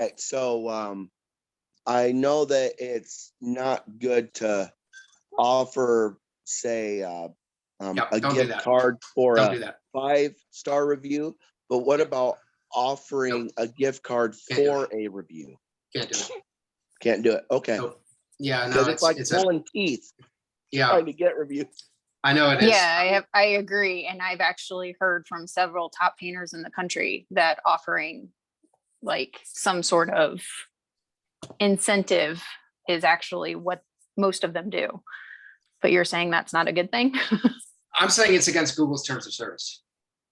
Okay, so I know that it's not good to offer, say, a Don't do gift that. card for Don't a do that. 5-star review, but what Yep. about offering a gift card Can't do for a review? Can't do it. Can't do it. Okay. Nope. Yeah, no, Because it's like it's pulling teeth yeah, trying to get reviews. I know it is. Yeah, I agree. And I've actually heard from several top painters in the country that offering like some sort of incentive is actually what most of them do. But you're saying that's not a good thing? I'm saying it's against Google's terms of service.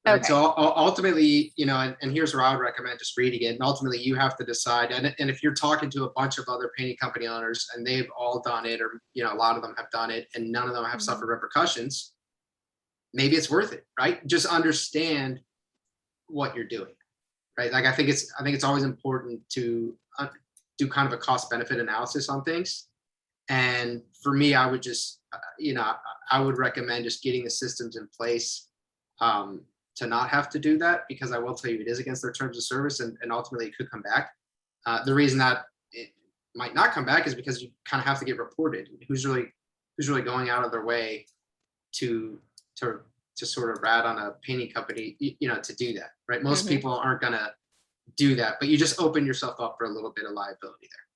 Right? Okay. So ultimately, and here's where I would recommend just reading it. And ultimately, you have to decide. And if you're talking to a bunch of other painting company owners and they've all done it, or a lot of them have done it, and none of them have suffered repercussions, maybe it's worth it, right? Just understand what you're doing, right? Like I think it's always important to do kind of a cost benefit analysis on things. And for me, I would just, I would recommend just getting the systems in place to not have to do that, because I will tell you, it is against their terms of service, and ultimately it could come back. The reason that it might not come back is because you kind of have to get reported. Who's really going out of their way to sort of rat on a painting company, to do that, right? Most people aren't gonna do that, but you just open yourself up for a little bit of liability there.